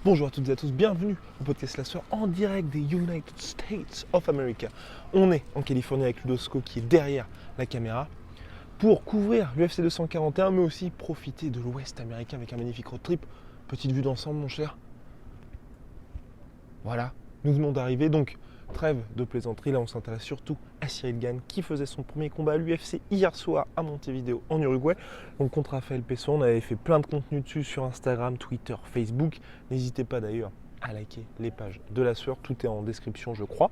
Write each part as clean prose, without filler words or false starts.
Bonjour à toutes et à tous, bienvenue au podcast La Sueur en direct des United States of America. On est en Californie avec Ludosco qui est derrière la caméra pour couvrir l'UFC 241 mais aussi profiter de l'Ouest américain avec un magnifique road trip. Petite vue d'ensemble mon cher. Voilà, nous venons d'arriver donc trêve de plaisanterie, là on s'intéresse surtout à Cyril Gane qui faisait son premier combat à l'UFC hier soir à Montevideo en Uruguay, donc contre Rafael Pessoa. On avait fait plein de contenu dessus sur Instagram, Twitter, Facebook. N'hésitez pas d'ailleurs à liker les pages de La Sueur, tout est en description je crois.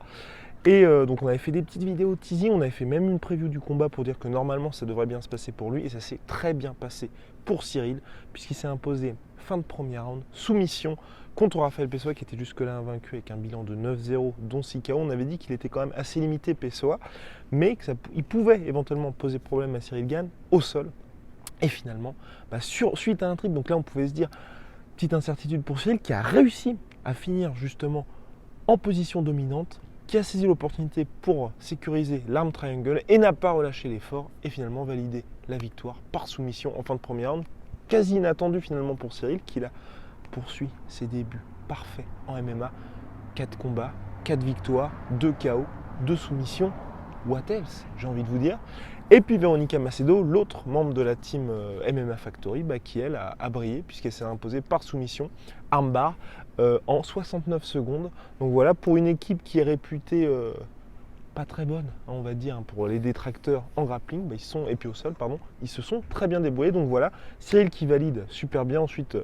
Et donc on avait fait des petites vidéos teasing, on avait fait même une preview du combat pour dire que normalement ça devrait bien se passer pour lui et ça s'est très bien passé pour Cyril puisqu'il s'est imposé fin de premier round, soumission contre Rafael Pessoa qui était jusque-là invaincu avec un bilan de 9-0 dont 6 KO. On avait dit qu'il était quand même assez limité Pessoa mais qu'il pouvait éventuellement poser problème à Cyril Gane au sol. Et finalement, suite à un trip, donc là on pouvait se dire, petite incertitude pour Cyril qui a réussi à finir justement en position dominante, qui a saisi l'opportunité pour sécuriser l'arme triangle et n'a pas relâché l'effort et finalement validé la victoire par soumission en fin de premier round. Quasi inattendu finalement pour Cyril qui a poursuit ses débuts parfaits en MMA. 4 combats, 4 victoires, 2 KO, 2 soumissions. What else, j'ai envie de vous dire. Et puis Veronica Macedo, l'autre membre de la team MMA Factory, qui elle a brillé puisqu'elle s'est imposée par soumission, armbar, en 69 secondes. Donc voilà, pour une équipe qui est réputée pas très bonne, on va dire, pour les détracteurs en grappling, et puis au sol, ils se sont très bien débrouillés. Donc voilà, Cyril qui valide super bien. Ensuite,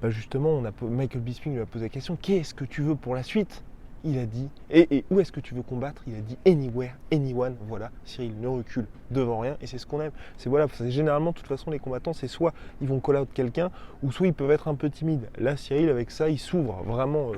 justement, Michael Bisping lui a posé la question, qu'est-ce que tu veux pour la suite ? Il a dit, et où est-ce que tu veux combattre ? Il a dit anywhere, anyone. Voilà, Cyril ne recule devant rien et c'est ce qu'on aime. C'est généralement, de toute façon, les combattants, c'est soit ils vont call out quelqu'un ou soit ils peuvent être un peu timides. Là, Cyril, avec ça, il s'ouvre vraiment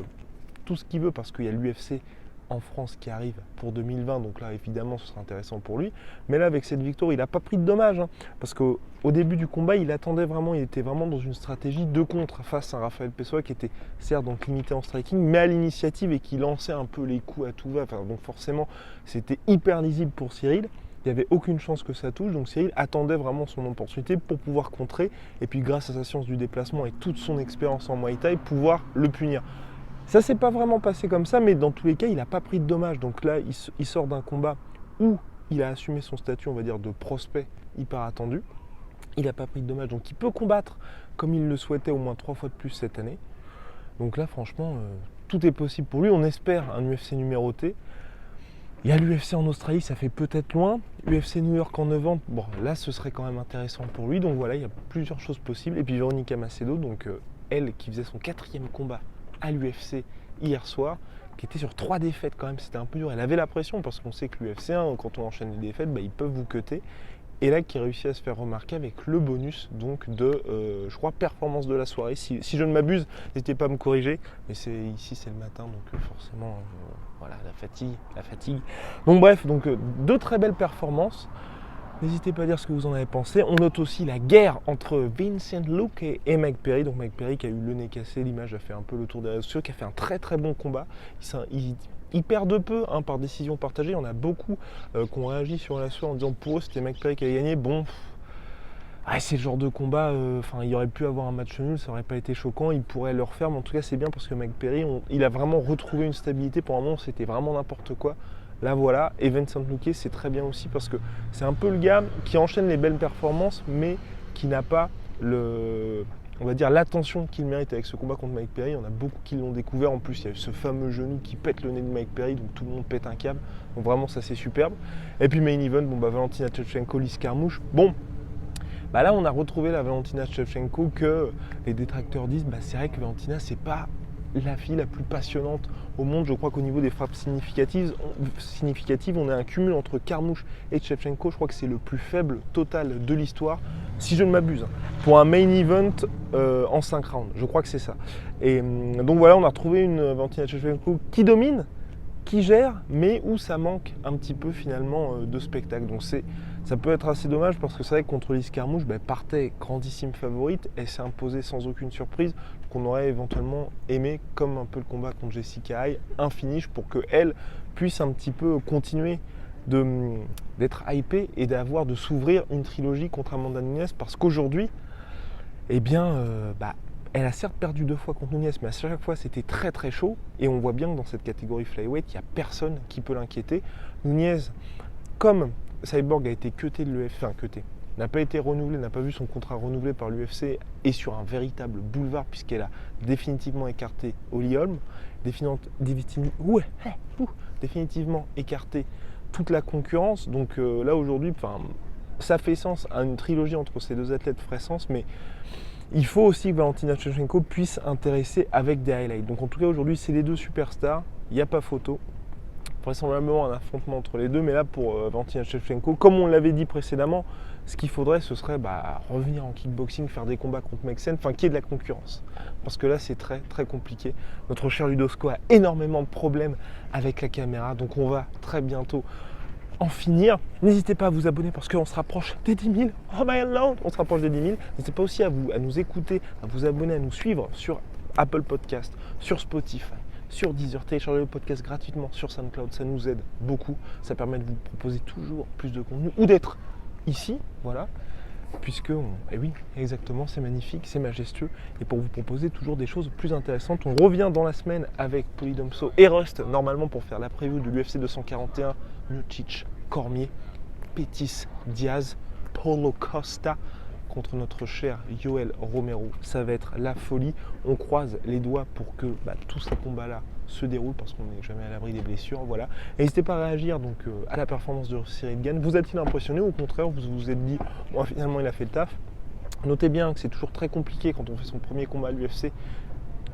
tout ce qu'il veut parce qu'il y a l'UFC en France qui arrive pour 2020, donc là évidemment ce sera intéressant pour lui, mais là avec cette victoire il n'a pas pris de dommages, parce qu'au début du combat il était vraiment dans une stratégie de contre face à Rafael Pessoa qui était certes donc limité en striking mais à l'initiative et qui lançait un peu les coups à tout va, donc forcément c'était hyper lisible pour Cyril. Il n'y avait aucune chance que ça touche, donc Cyril attendait vraiment son opportunité pour pouvoir contrer et puis grâce à sa science du déplacement et toute son expérience en Muay Thai pouvoir le punir. Ça s'est pas vraiment passé comme ça, mais dans tous les cas, il n'a pas pris de dommages. Donc là, il sort d'un combat où il a assumé son statut, on va dire, de prospect hyper attendu. Il n'a pas pris de dommages, donc il peut combattre comme il le souhaitait au moins 3 fois de plus cette année. Donc là, franchement, tout est possible pour lui. On espère un UFC numéroté. Il y a l'UFC en Australie, ça fait peut-être loin. UFC New York en novembre, bon, là, ce serait quand même intéressant pour lui. Donc voilà, il y a plusieurs choses possibles. Et puis Veronica Macedo, donc elle qui faisait son 4e combat à l'UFC hier soir, qui était sur 3 défaites quand même, c'était un peu dur. Elle avait la pression parce qu'on sait que l'UFC, quand on enchaîne les défaites, ils peuvent vous cutter. Et là, qui réussit à se faire remarquer avec le bonus donc de, je crois, performance de la soirée. Si je ne m'abuse, n'hésitez pas à me corriger. Mais ici, c'est le matin, donc forcément, voilà, la fatigue. Donc bref, 2 très belles performances. N'hésitez pas à dire ce que vous en avez pensé. On note aussi la guerre entre Vincent Luque et Mike Perry. Donc Mike Perry qui a eu le nez cassé, l'image a fait un peu le tour des réseaux sociaux, qui a fait un très très bon combat. Il perd de peu par décision partagée. Il y en a beaucoup qui ont réagi sur La Sueur en disant pour eux c'était Mike Perry qui a gagné. Bon, c'est le genre de combat, il aurait pu avoir un match nul, ça aurait pas été choquant, il pourrait le refaire, mais en tout cas c'est bien parce que Mike Perry, il a vraiment retrouvé une stabilité. Pour un moment c'était vraiment n'importe quoi. Là voilà, et Vincent Luque c'est très bien aussi parce que c'est un peu le gars qui enchaîne les belles performances mais qui n'a pas on va dire l'attention qu'il mérite avec ce combat contre Mike Perry. Il y en a beaucoup qui l'ont découvert, en plus il y a eu ce fameux genou qui pète le nez de Mike Perry, donc tout le monde pète un câble, donc vraiment ça c'est superbe. Et puis main event, Valentina Shevchenko, Liz Carmouche, là on a retrouvé la Valentina Shevchenko que les détracteurs disent, c'est vrai que Valentina c'est pas la fille la plus passionnante au monde. Je crois qu'au niveau des frappes significatives, on est un cumul entre Carmouche et Shevchenko. Je crois que c'est le plus faible total de l'histoire, si je ne m'abuse, pour un main event en 5 rounds. Je crois que c'est ça. Et donc voilà, on a retrouvé une Valentina Shevchenko qui domine, qui gère, mais où ça manque un petit peu finalement de spectacle. Donc ça peut être assez dommage parce que c'est vrai que contre Liz Carmouche, partait grandissime favorite, elle s'est imposée sans aucune surprise, qu'on aurait éventuellement aimé, comme un peu le combat contre Jessica Eye, un finish pour qu'elle puisse un petit peu continuer d'être hypée et de s'ouvrir une trilogie contre Amanda Nunes, parce qu'aujourd'hui, elle Elle a certes perdu 2 fois contre Nunes, mais à chaque fois c'était très très chaud. Et on voit bien que dans cette catégorie flyweight, il n'y a personne qui peut l'inquiéter. Nunes, comme Cyborg a été cuté de l'UFC, enfin cuté, n'a pas été renouvelé, n'a pas vu son contrat renouvelé par l'UFC, est sur un véritable boulevard puisqu'elle a définitivement écarté Holly Holm, définitivement écarté toute la concurrence. Donc là aujourd'hui, ça fait sens à une trilogie entre ces deux athlètes ferait sens, mais il faut aussi que Valentina Shevchenko puisse intéresser avec des highlights. Donc en tout cas aujourd'hui c'est les deux superstars, il n'y a pas photo. Vraisemblablement un affrontement entre les deux, mais là pour Valentina Shevchenko, comme on l'avait dit précédemment, ce qu'il faudrait ce serait revenir en kickboxing, faire des combats contre Meksen, enfin qu'il y ait de la concurrence. Parce que là c'est très très compliqué. Notre cher Ludosko a énormément de problèmes avec la caméra, donc on va très bientôt en finir. N'hésitez pas à vous abonner parce qu'on se rapproche des 10 000. Oh my lord, on se rapproche des 10 000. N'hésitez pas aussi à nous écouter, à vous abonner, à nous suivre sur Apple Podcast, sur Spotify, sur Deezer. Téléchargez le podcast gratuitement sur SoundCloud, ça nous aide beaucoup. Ça permet de vous proposer toujours plus de contenu ou d'être ici, voilà. Puisque, et oui, exactement, c'est magnifique, c'est majestueux. Et pour vous proposer toujours des choses plus intéressantes, on revient dans la semaine avec Polydomso et Rust, normalement pour faire la preview de l'UFC 241, Miocic, Cormier, Pettis, Diaz, Paulo Costa contre notre cher Yoel Romero. Ça va être la folie. On croise les doigts pour que tous ces combats-là se déroulent parce qu'on n'est jamais à l'abri des blessures. Voilà. N'hésitez pas à réagir donc, à la performance de Cyril Gane. Vous a-t-il impressionné ou au contraire vous vous êtes dit finalement il a fait le taf? Notez bien que c'est toujours très compliqué quand on fait son premier combat à l'UFC.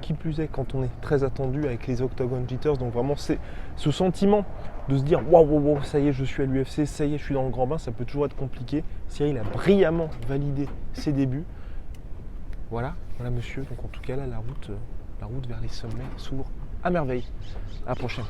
Qui plus est quand on est très attendu avec les Octagon Jitters. Donc vraiment c'est ce sentiment de se dire waouh, ça y est je suis à l'UFC, ça y est je suis dans le grand bain, ça peut toujours être compliqué. Cyril a brillamment validé ses débuts. Voilà monsieur. Donc en tout cas là la route vers les sommets s'ouvre à merveille. À la prochaine.